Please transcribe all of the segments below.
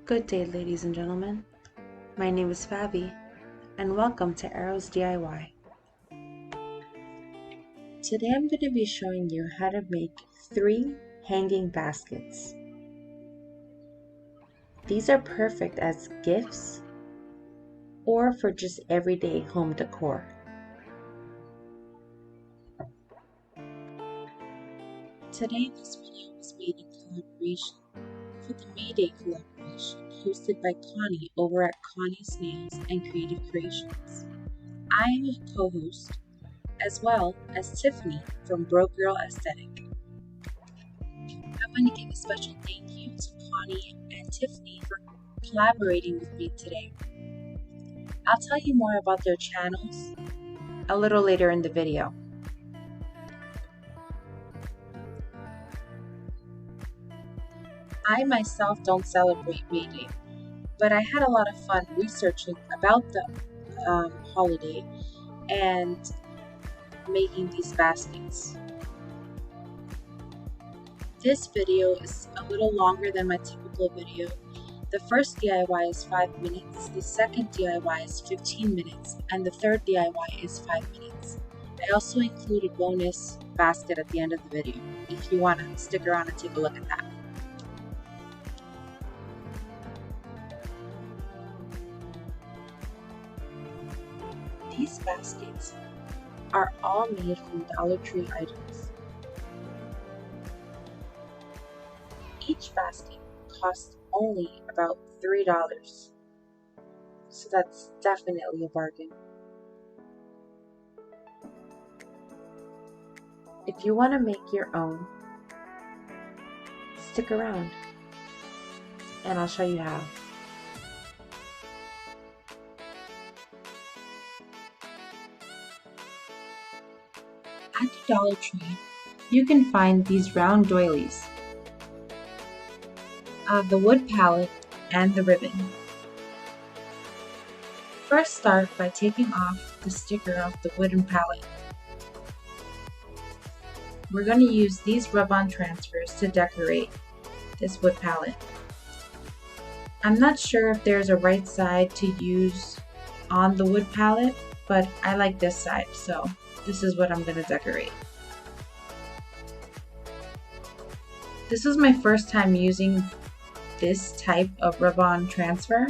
Good day, ladies and gentlemen. My name is Fabi, and welcome to Arrows DIY. Today I'm going to be showing you how to make 3 hanging baskets. These are perfect as gifts or for just everyday home decor. Today this video was made in collaboration for the May Day collaboration hosted by Connie over at Connie's Nails and Creative Creations. I am a co-host, as well as Tiffany from Broke Girl Aesthetic. I want to give a special thank you to Connie and Tiffany for collaborating with me today. I'll tell you more about their channels a little later in the video. I myself don't celebrate May Day, but I had a lot of fun researching about the holiday and making these baskets. This video is a little longer than my typical video. The first DIY is 5 minutes, the second DIY is 15 minutes, and the third DIY is 5 minutes. I also include a bonus basket at the end of the video if you want to stick around and take a look at that. These baskets are all made from Dollar Tree items. Each basket costs only about $3, so that's definitely a bargain. If you want to make your own, stick around and I'll show you how. At the Dollar Tree, you can find these round doilies, the wood pallet, and the ribbon. First start by taking off the sticker of the wooden pallet. We're going to use these rub-on transfers to decorate this wood pallet. I'm not sure if there's a right side to use on the wood pallet, but I like this side, so this is what I'm going to decorate. This was my first time using this type of rub-on transfer,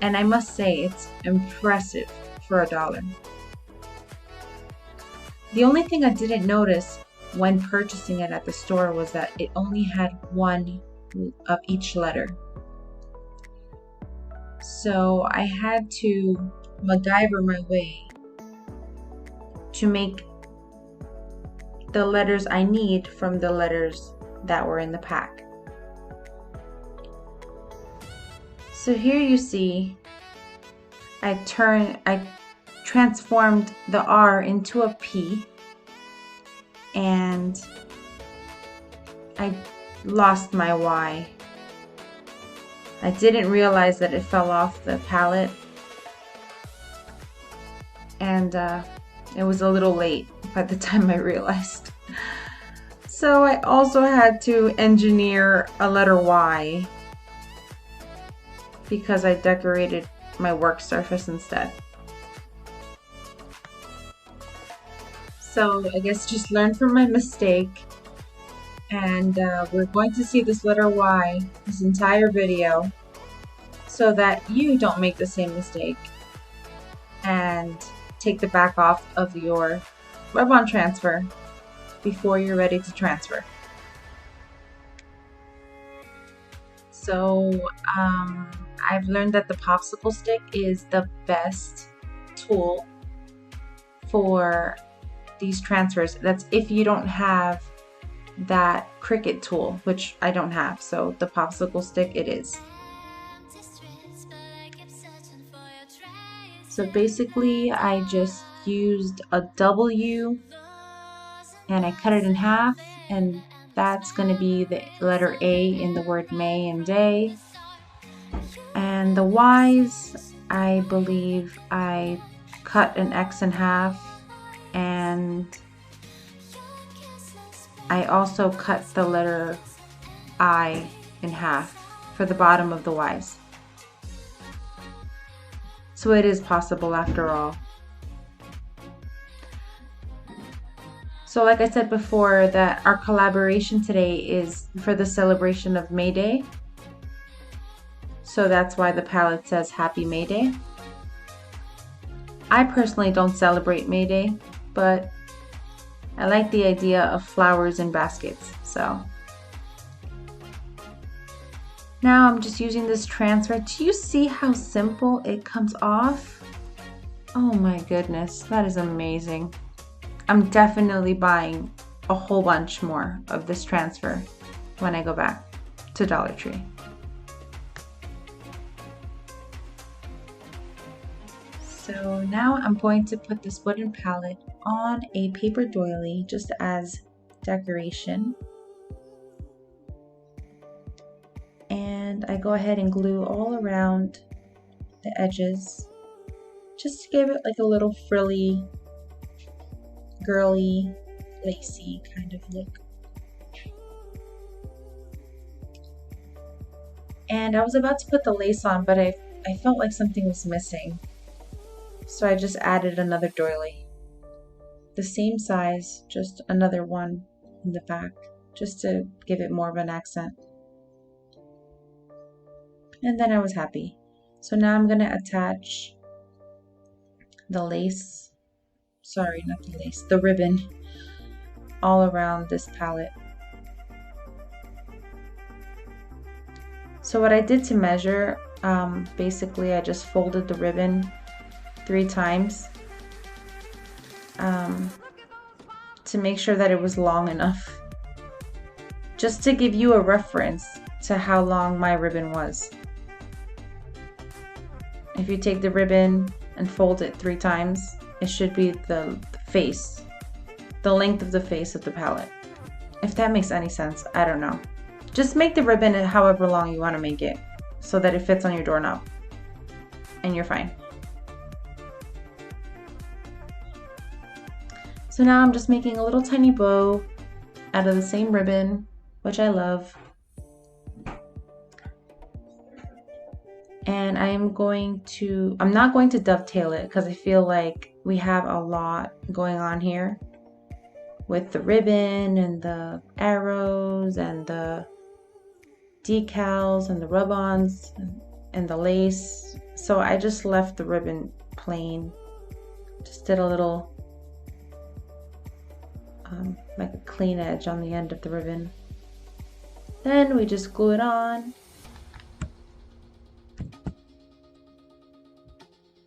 and I must say it's impressive for $1. The only thing I didn't notice when purchasing it at the store was that it only had one of each letter. So I had to MacGyver my way to make the letters I need from the letters that were in the pack. So here you see I transformed the R into a P, and I lost my Y. I didn't realize that it fell off the palette, and it was a little late by the time I realized. So I also had to engineer a letter Y because I decorated my work surface instead. So I guess just learn from my mistake, and we're going to see this letter Y this entire video so that you don't make the same mistake and take the back off of your rub-on transfer before you're ready to transfer. So I've learned that the popsicle stick is the best tool for these transfers. That's if you don't have that Cricut tool, which I don't have, so the popsicle stick it is. So basically I just used a W and I cut it in half, and that's going to be the letter A in the word May and day. And the Y's, I believe I cut an X in half, and I also cut the letter I in half for the bottom of the Ys. So it is possible after all. So like I said before, that our collaboration today is for the celebration of May Day. So that's why the palette says Happy May Day. I personally don't celebrate May Day, but I like the idea of flowers in baskets. So now I'm just using this transfer. Do you see how simple it comes off? Oh my goodness, that is amazing. I'm definitely buying a whole bunch more of this transfer when I go back to Dollar Tree. So now I'm going to put this wooden pallet on a paper doily just as decoration. And I go ahead and glue all around the edges just to give it like a little frilly, girly, lacy kind of look. And I was about to put the lace on, but I felt like something was missing. So I just added another doily. The same size, just another one in the back, just to give it more of an accent. And then I was happy. So now I'm going to attach the lace, sorry, not the lace, the ribbon all around this palette. So what I did to measure, basically I just folded the ribbon 3 times to make sure that it was long enough, just to give you a reference to how long my ribbon was. If you take the ribbon and fold it 3 times, it should be the face, the length of the face of the palette. If that makes any sense, I don't know. Just make the ribbon however long you want to make it so that it fits on your doorknob and you're fine. So now I'm just making a little tiny bow out of the same ribbon, which I love. And I'm not going to dovetail it because I feel like we have a lot going on here with the ribbon and the arrows and the decals and the rub-ons and the lace. So I just left the ribbon plain. Just did a little like a clean edge on the end of the ribbon. Then we just glue it on.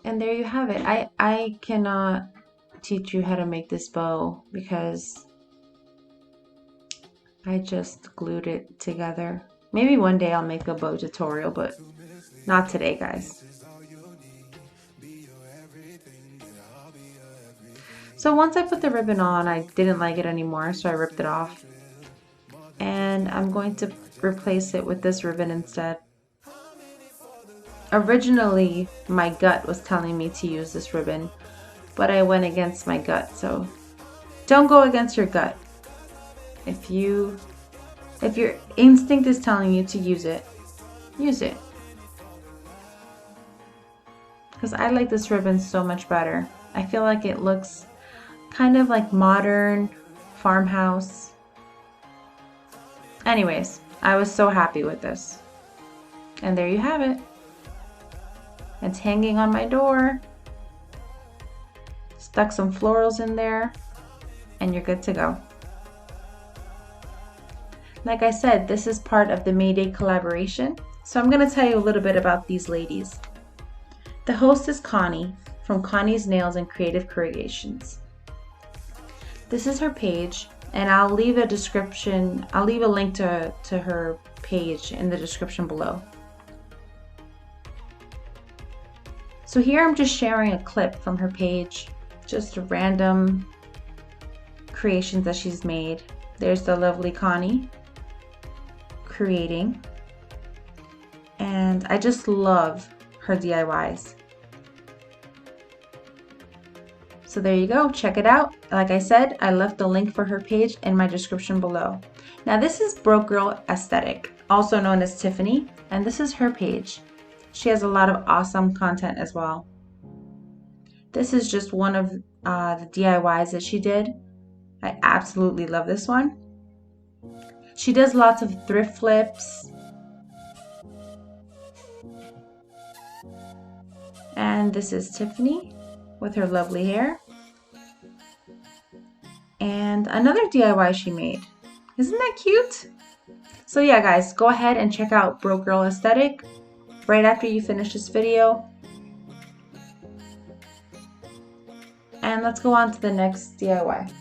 And there you have it. I cannot teach you how to make this bow because I just glued it together. Maybe one day I'll make a bow tutorial, but not today, guys. So once I put the ribbon on, I didn't like it anymore, so I ripped it off. And I'm going to replace it with this ribbon instead. Originally, my gut was telling me to use this ribbon, but I went against my gut, so don't go against your gut. If your instinct is telling you to use it, use it. Because I like this ribbon so much better. I feel like it looks kind of like modern farmhouse. Anyways, I was so happy with this. And there you have it. It's hanging on my door. Stuck some florals in there, and you're good to go. Like I said, this is part of the May Day collaboration, so I'm going to tell you a little bit about these ladies. The host is Connie from Connie's Nails and Creative Creations. This is her page, and I'll leave a link to her page in the description below. So here I'm just sharing a clip from her page, just random creations that she's made. There's the lovely Connie creating, and I just love her DIYs. So there you go, check it out. Like I said, I left the link for her page in my description below. Now this is Broke Girl Aesthetic, also known as Tiffany, and this is her page. She has a lot of awesome content as well. This is just one of the DIYs that she did. I absolutely love this one. She does lots of thrift flips. And this is Tiffany with her lovely hair. And another DIY she made. Isn't that cute? So yeah, guys, go ahead and check out Broke Girl Aesthetic right after you finish this video. And let's go on to the next DIY.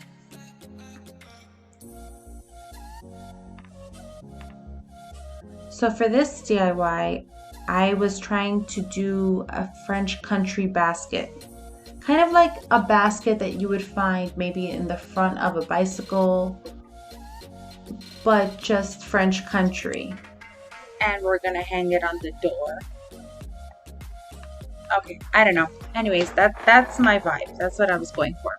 So for this DIY, I was trying to do a French country basket. Kind of like a basket that you would find maybe in the front of a bicycle, but just French country. And we're gonna hang it on the door. Okay, I don't know. Anyways, that's my vibe. That's what I was going for.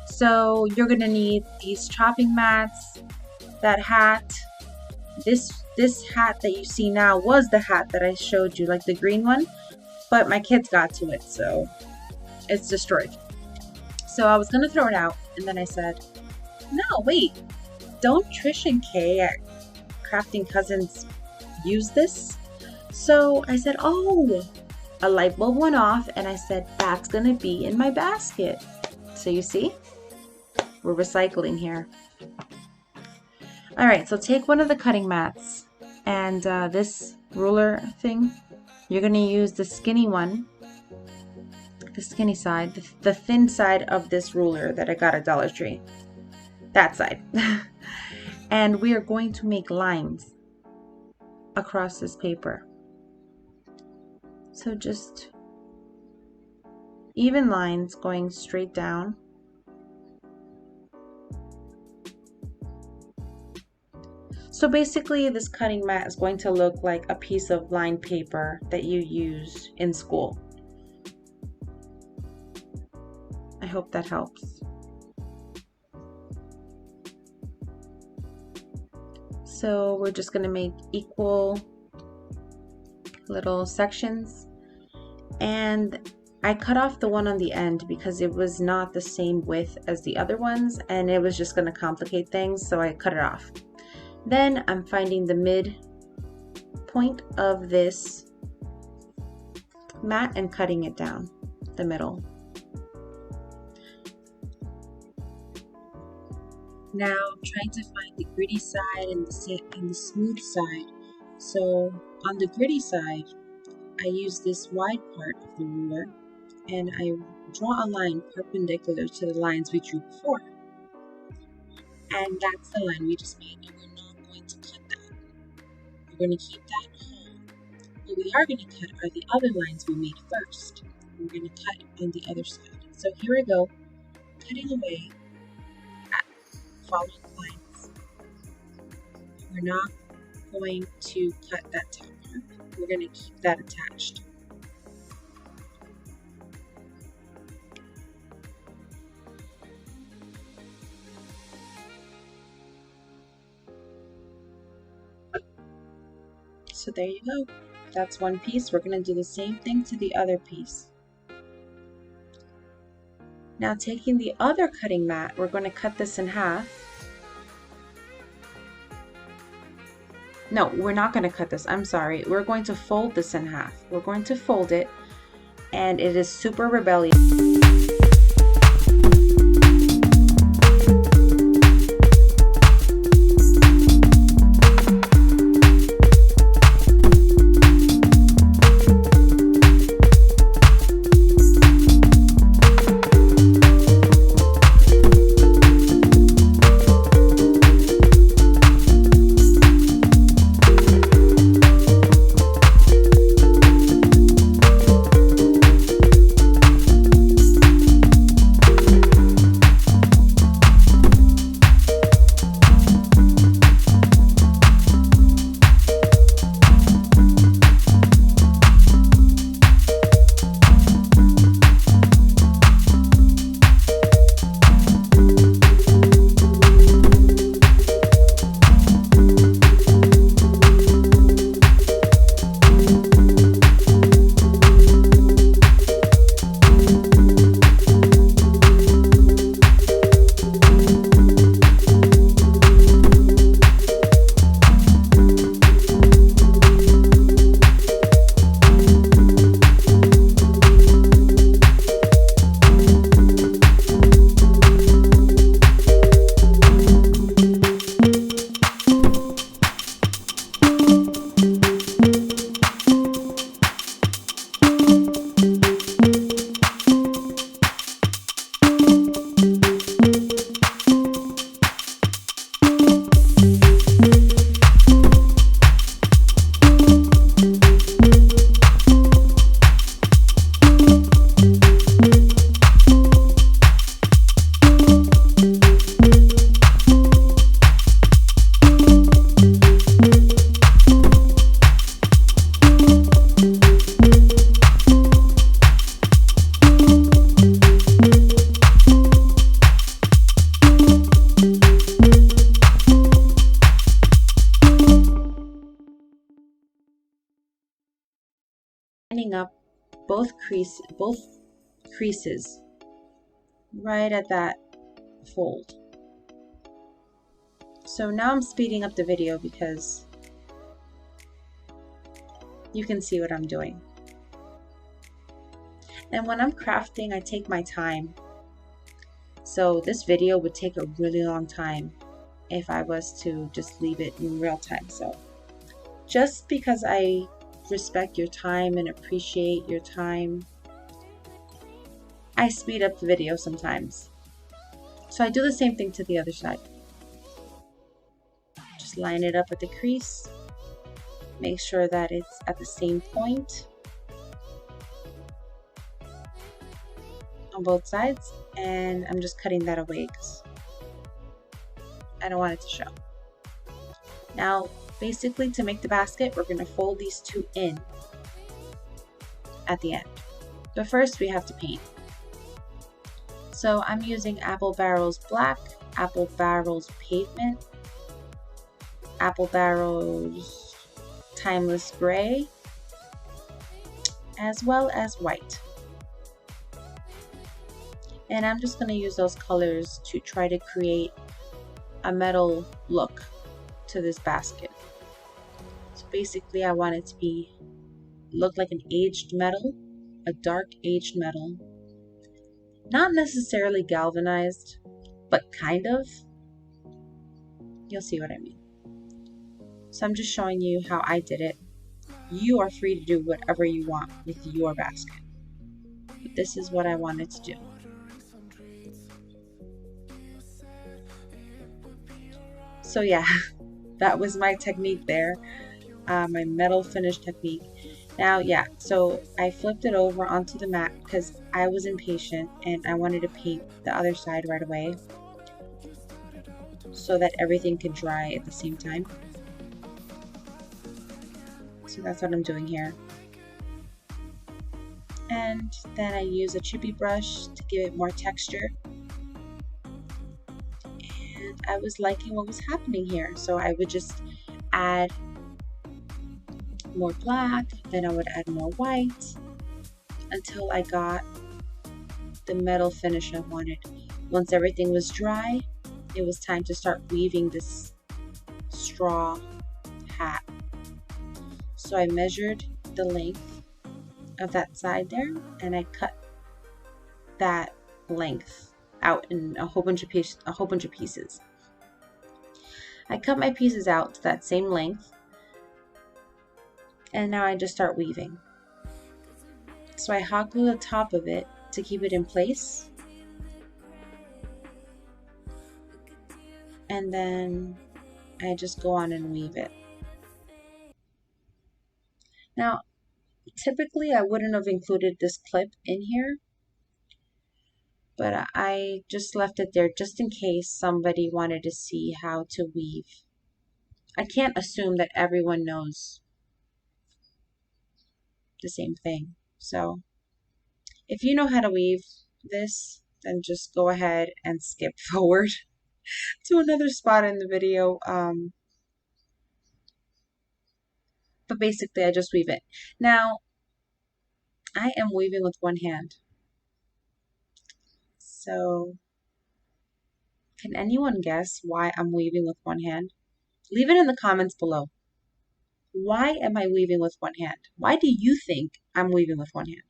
So you're gonna need these chopping mats, that hat. This hat that you see now was the hat that I showed you, like the green one, but my kids got to it, so it's destroyed. So I was gonna throw it out, and then I said, no, wait, don't Trish and Kay at Crafting Cousins use this? So I said, oh, a light bulb went off, and I said, that's gonna be in my basket. So you see, we're recycling here. All right, so take one of the cutting mats and this ruler thing. You're gonna use the skinny one, the skinny side, the thin side of this ruler that I got at Dollar Tree. That side. And we are going to make lines across this paper. So just even lines going straight down. So basically this cutting mat is going to look like a piece of lined paper that you use in school. I hope that helps. So we're just going to make equal little sections, and I cut off the one on the end because it was not the same width as the other ones and it was just going to complicate things, so I cut it off. Then I'm finding the mid point of this mat and cutting it down the middle. Now I'm trying to find the gritty side and the smooth side. So on the gritty side, I use this wide part of the ruler and I draw a line perpendicular to the lines we drew before. And that's the line we just made. And we're not going to cut that. We're going to keep that whole. What we are going to cut are the other lines we made first. We're going to cut on the other side. So here I go, cutting away at following lines. We're not going to cut that top part. We're going to keep that attached. So there you go. That's one piece. We're going to do the same thing to the other piece. Now taking the other cutting mat, we're going to cut this in half. No, we're not going to cut this. I'm sorry. We're going to fold this in half. We're going to fold it, and it is super rebellious. lining up both creases right at that fold. So now I'm speeding up the video because you can see what I'm doing. And when I'm crafting, I take my time. So this video would take a really long time if I was to just leave it in real time. So just because I respect your time and appreciate your time, I speed up the video sometimes. So I do the same thing to the other side. Just line it up at the crease. Make sure that it's at the same point on both sides. And I'm just cutting that away because I don't want it to show. Now, basically to make the basket, we're going to fold these two in at the end. But first we have to paint. So I'm using Apple Barrel's Black, Apple Barrel's Pavement, Apple Barrel's Timeless Gray, as well as white. And I'm just going to use those colors to try to create a metal look to this basket. So basically I want it to look like an aged metal, a dark aged metal. Not necessarily galvanized, but kind of. You'll see what I mean. So I'm just showing you how I did it. You are free to do whatever you want with your basket. But this is what I wanted to do. So yeah, that was my technique there. My metal finish technique. Now, yeah, so I flipped it over onto the mat because I was impatient and I wanted to paint the other side right away so that everything could dry at the same time. So that's what I'm doing here. And then I use a chippy brush to give it more texture. And I was liking what was happening here, so I would just add more black, then I would add more white until I got the metal finish I wanted. Once everything was dry, it was time to start weaving this straw hat. So I measured the length of that side there and I cut that length out in a whole bunch of pieces. I cut my pieces out to that same length. And now I just start weaving. So I hot glue the top of it to keep it in place. And then I just go on and weave it. Now, typically I wouldn't have included this clip in here, but I just left it there just in case somebody wanted to see how to weave. I can't assume that everyone knows the same thing. So if you know how to weave this, then just go ahead and skip forward to another spot in the video. But basically I just weave it. Now, I am weaving with one hand. So can anyone guess why I'm weaving with one hand? Leave it in the comments below. Why am I weaving with one hand? Why do you think I'm weaving with one hand?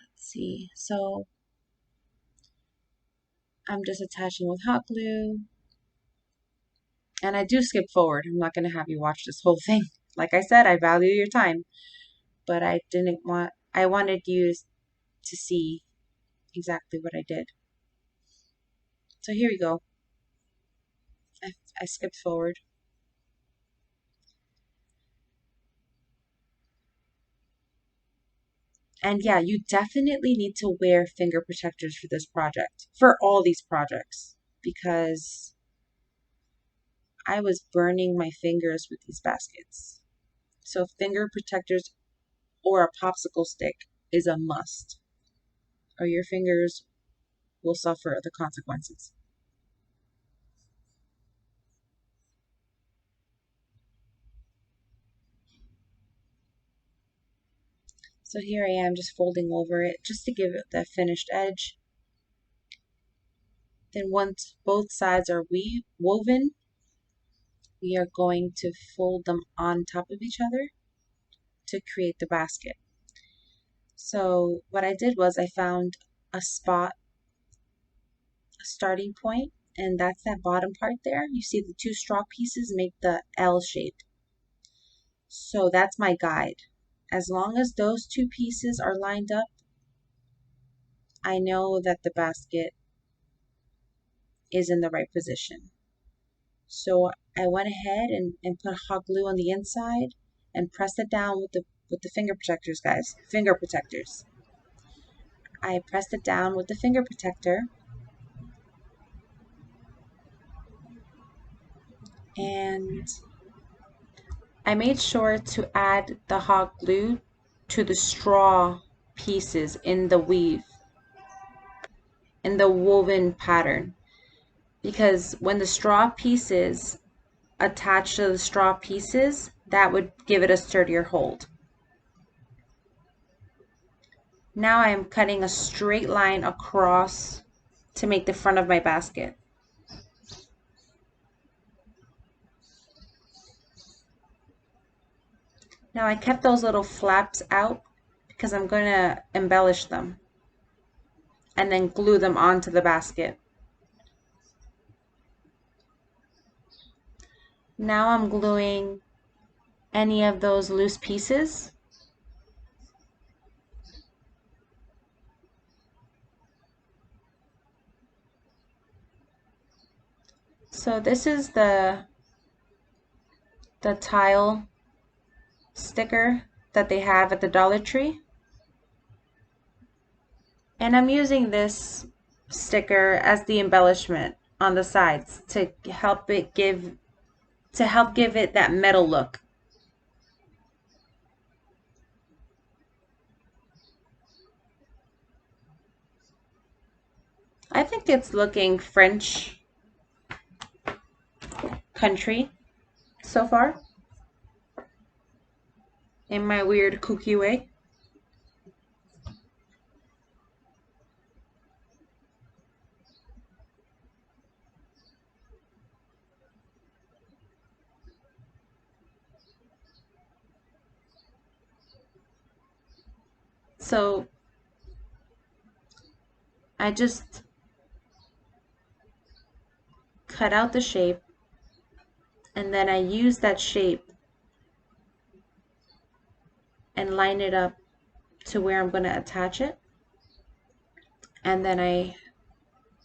Let's see. So I'm just attaching with hot glue. And I do skip forward. I'm not going to have you watch this whole thing. Like I said, I value your time. But I wanted you to see exactly what I did. So here we go. I skipped forward. And yeah, you definitely need to wear finger protectors for this project, for all these projects, because I was burning my fingers with these baskets. So finger protectors or a popsicle stick is a must, or your fingers will suffer the consequences. So here I am just folding over it just to give it the finished edge. Then once both sides are woven, we are going to fold them on top of each other to create the basket. So what I did was I found a spot, a starting point, and that's that bottom part there. You see the two straw pieces make the L shape. So that's my guide. As long as those two pieces are lined up, I know that the basket is in the right position. So I went ahead and put hot glue on the inside and pressed it down with the finger protectors, guys. Finger protectors. I pressed it down with the finger protector, and I made sure to add the hot glue to the straw pieces in the weave, in the woven pattern, because when the straw pieces attach to the straw pieces, that would give it a sturdier hold. Now I am cutting a straight line across to make the front of my basket. Now I kept those little flaps out because I'm going to embellish them and then glue them onto the basket. Now I'm gluing any of those loose pieces. So this is the tile sticker that they have at the Dollar Tree. And I'm using this sticker as the embellishment on the sides to help give it that metal look. I think it's looking French country so far, in my weird kooky way. So I just cut out the shape, and then I use that shape and line it up to where I'm going to attach it. And then I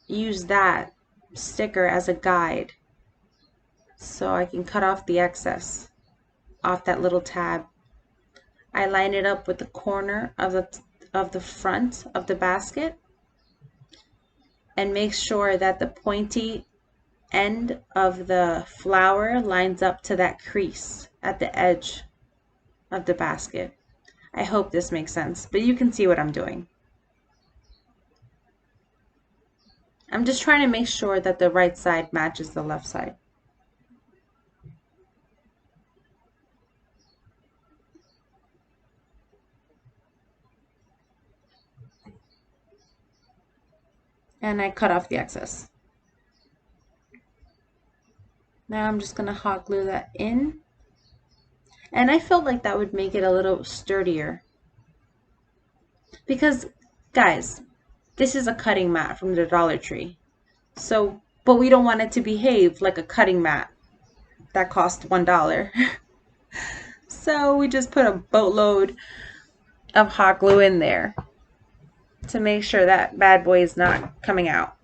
use that sticker as a guide so I can cut off the excess off that little tab. I line it up with the corner of the front of the basket and make sure that the pointy end of the flower lines up to that crease at the edge of the basket. I hope this makes sense, but you can see what I'm doing. I'm just trying to make sure that the right side matches the left side. And I cut off the excess. Now I'm just going to hot glue that in. And I felt like that would make it a little sturdier. Because, guys, this is a cutting mat from the Dollar Tree. So, but we don't want it to behave like a cutting mat that cost $1. So we just put a boatload of hot glue in there to make sure that bad boy is not coming out.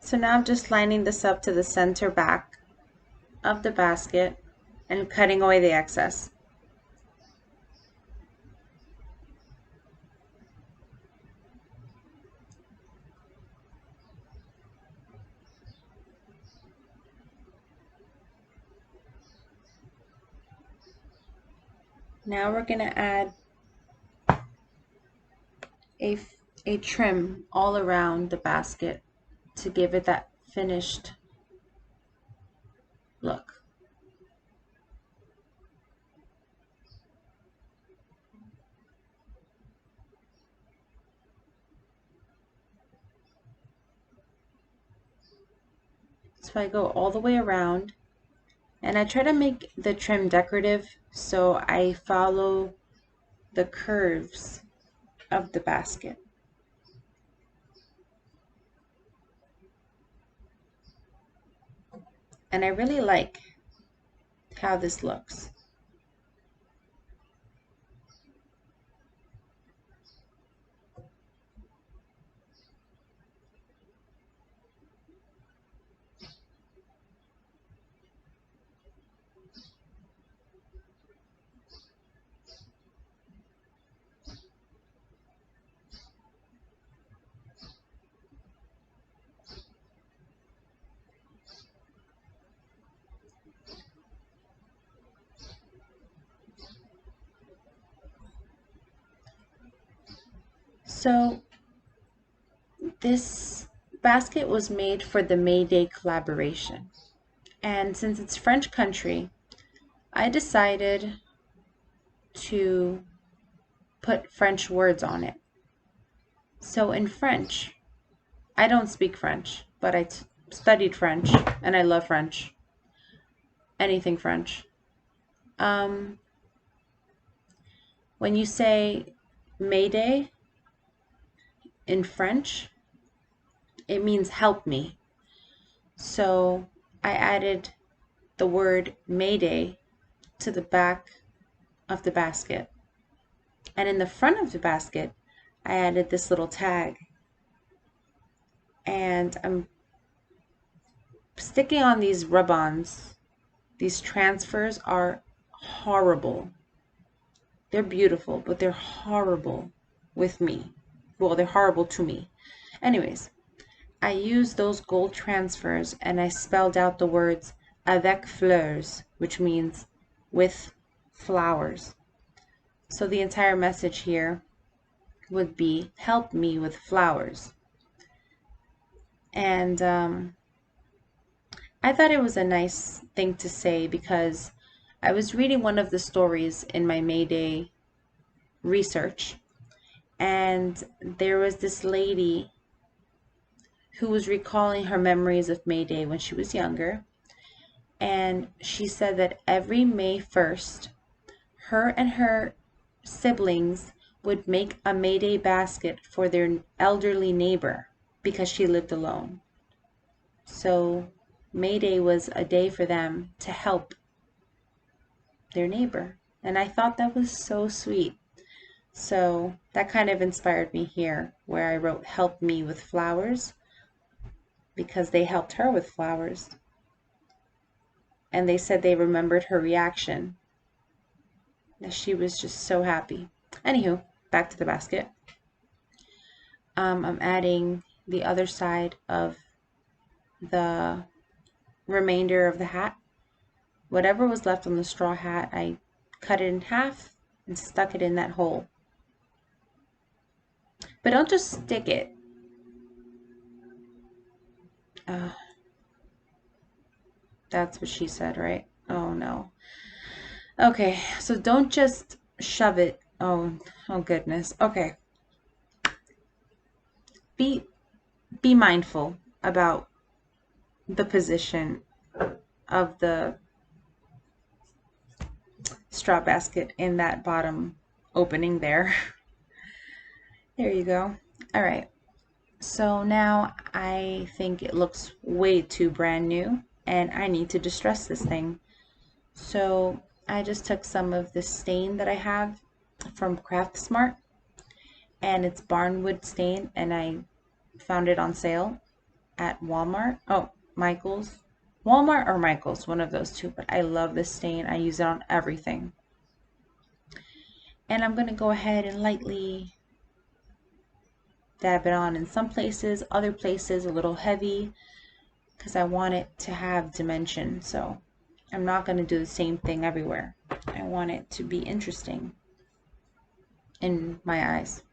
So now I'm just lining this up to the center back of the basket and cutting away the excess. Now we're going to add a trim all around the basket to give it that finished look. So I go all the way around, and I try to make the trim decorative, so I follow the curves of the basket. And I really like how this looks. So this basket was made for the May Day collaboration. And since it's French country, I decided to put French words on it. So in French, I don't speak French, but I studied French and I love French. Anything French. When you say Mayday in French, it means help me. So I added the word Mayday to the back of the basket. And in the front of the basket, I added this little tag. And I'm sticking on these rub-ons. These transfers are horrible. They're beautiful, but they're horrible with me. Well, they're horrible to me. Anyways, I used those gold transfers and I spelled out the words avec fleurs, which means with flowers. So the entire message here would be help me with flowers. And I thought it was a nice thing to say because I was reading one of the stories in my May Day research, and there was this lady who was recalling her memories of May Day when she was younger, and she said that every May 1st, her and her siblings would make a May Day basket for their elderly neighbor because she lived alone. So May Day was a day for them to help their neighbor. And I thought that was so sweet. So that kind of inspired me here, where I wrote help me with flowers, because they helped her with flowers. And they said they remembered her reaction. She was just so happy. Anywho, back to the basket. I'm adding the other side of the remainder of the hat. Whatever was left on the straw hat, I cut it in half and stuck it in that hole. But don't just stick it. That's what she said, right? Oh no. Okay, so don't just shove it. Oh goodness. Okay. Be mindful about the position of the straw basket in that bottom opening there. There you go. All right. So now I think it looks way too brand new and I need to distress this thing. So I just took some of the stain that I have from Craftsmart, and it's Barnwood stain, and I found it on sale at Walmart. Oh, Michael's. Walmart or Michael's, one of those two. But I love this stain. I use it on everything. And I'm going to go ahead and lightly dab it on in some places, other places a little heavy, because I want it to have dimension. So I'm not going to do the same thing everywhere. I want it to be interesting in my eyes.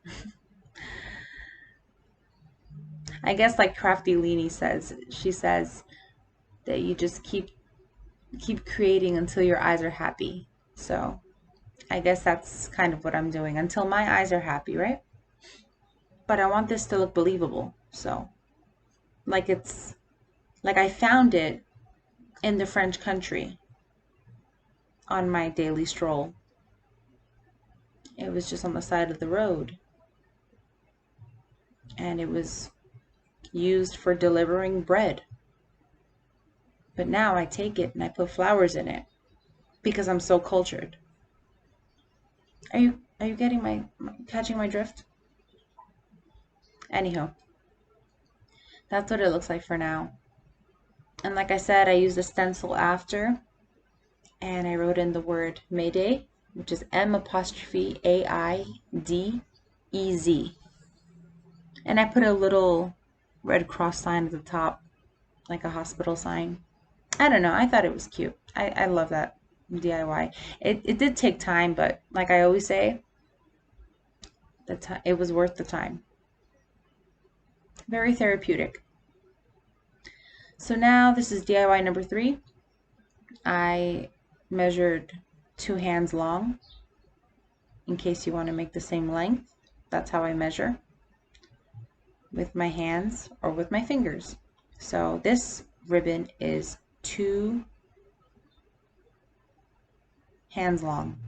I guess like Crafty Leanie says, she says that you just keep creating until your eyes are happy. So I guess that's kind of what I'm doing until my eyes are happy, right? But I want this to look believable. So like it's like I found it in the French country on my daily stroll. It was just on the side of the road. And it was used for delivering bread. But now I take it and I put flowers in it because I'm so cultured. Are you catching my drift? Anyhow, that's what it looks like for now. And like I said, I used a stencil after, and I wrote in the word Mayday, which is M''AIDEZ. And I put a little Red Cross sign at the top, like a hospital sign. I don't know, I thought it was cute. I love that DIY. It did take time, but like I always say, it was worth the time. Very therapeutic. So now this is DIY number 3. I measured 2 hands long in case you want to make the same length. That's how I measure with my hands or with my fingers. So this ribbon is 2 hands long.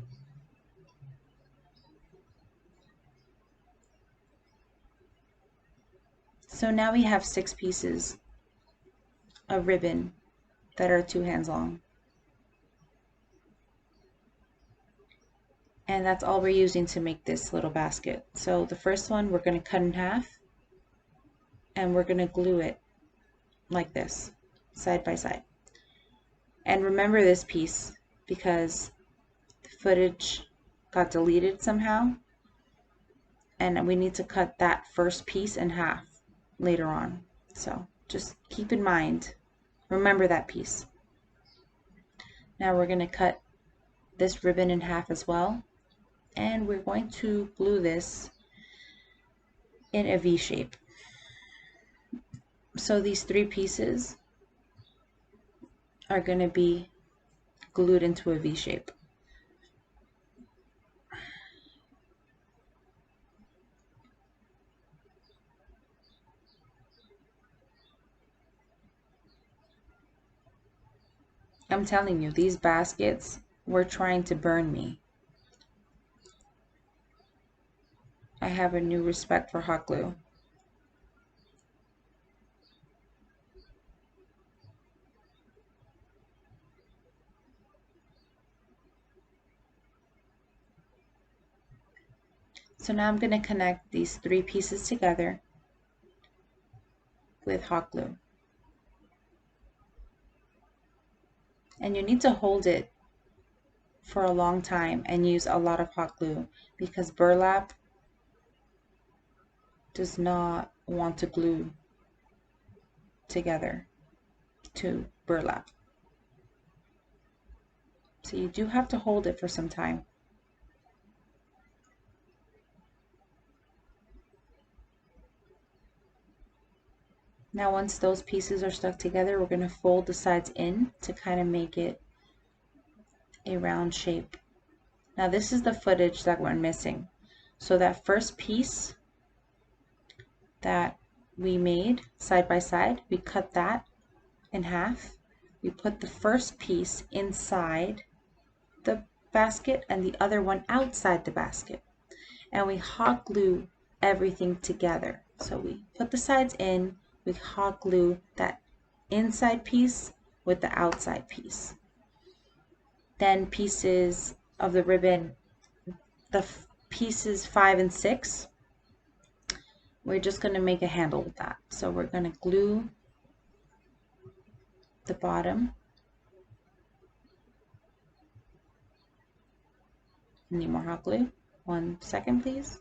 So now we have 6 pieces of ribbon that are 2 hands long. And that's all we're using to make this little basket. So the first one we're going to cut in half, and we're going to glue it like this, side by side. And remember this piece because the footage got deleted somehow, and we need to cut that first piece in half later on. So just keep in mind, remember that piece. Now we're going to cut this ribbon in half as well, and we're going to glue this in a V shape. So these 3 pieces are going to be glued into a V shape. I'm telling you, these baskets were trying to burn me. I have a new respect for hot glue. So now I'm going to connect these 3 pieces together with hot glue. And you need to hold it for a long time and use a lot of hot glue because burlap does not want to glue together to burlap. So you do have to hold it for some time. Now once those pieces are stuck together, we're going to fold the sides in to kind of make it a round shape. Now this is the footage that we're missing. So that first piece that we made side by side, we cut that in half. We put the first piece inside the basket and the other one outside the basket. And we hot glue everything together. So we put the sides in, we hot glue that inside piece with the outside piece. Then pieces of the ribbon, the pieces 5 and 6, we're just going to make a handle with that. So we're going to glue the bottom. Need more hot glue. 1 second, please.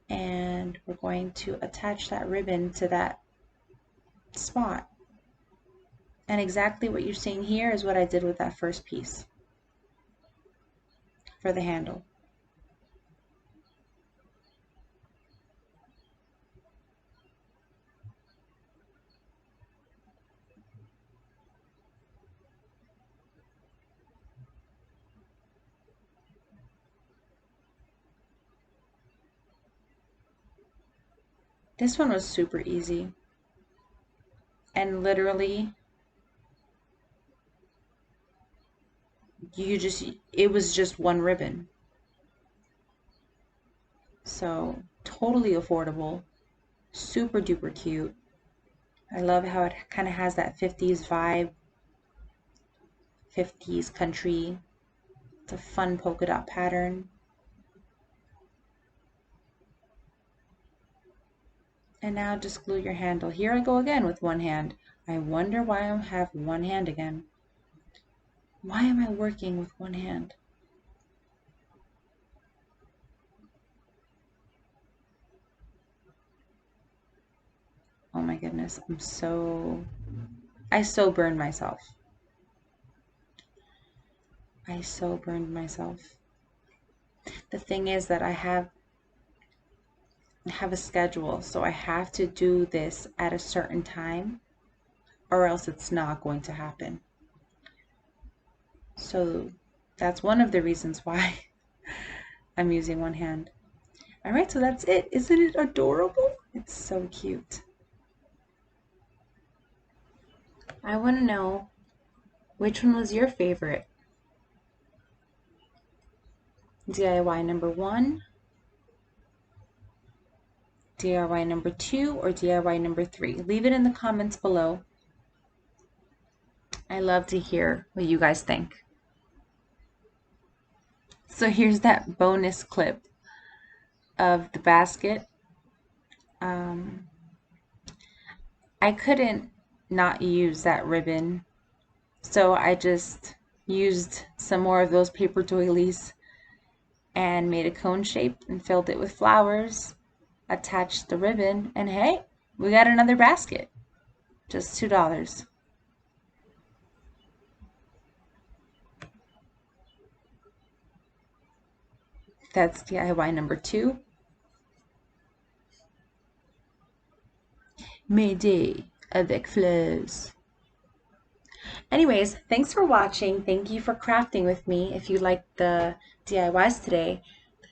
And we're going to attach that ribbon to that spot. And exactly what you're seeing here is what I did with that first piece for the handle. This one was super easy. And literally, it was just one ribbon. So totally affordable, super duper cute. I love how it kind of has that 50s vibe, 50s country. It's a fun polka dot pattern. And now just glue your handle. Here I go again with one hand. I wonder why I have one hand again. Why am I working with one hand? Oh my goodness, I so burned myself. I so burned myself. The thing is that I have a schedule, so I have to do this at a certain time or else it's not going to happen. So that's one of the reasons why I'm using one hand. All right, so that's it. Isn't it adorable? It's so cute. I want to know which one was your favorite. DIY number 1, DIY number 2, or DIY number 3? Leave it in the comments below. I love to hear what you guys think. So here's that bonus clip of the basket. I couldn't not use that ribbon, so I just used some more of those paper doilies and made a cone shape and filled it with flowers, attached the ribbon, and hey, we got another basket. Just $2. That's DIY number 2. Mayday avec fleurs. Anyways, thanks for watching. Thank you for crafting with me. If you liked the DIYs today,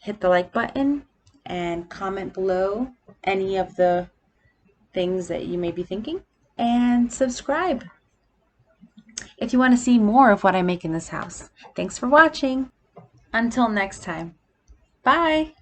hit the like button and comment below any of the things that you may be thinking, and subscribe if you want to see more of what I make in this house. Thanks for watching. Until next time. Bye.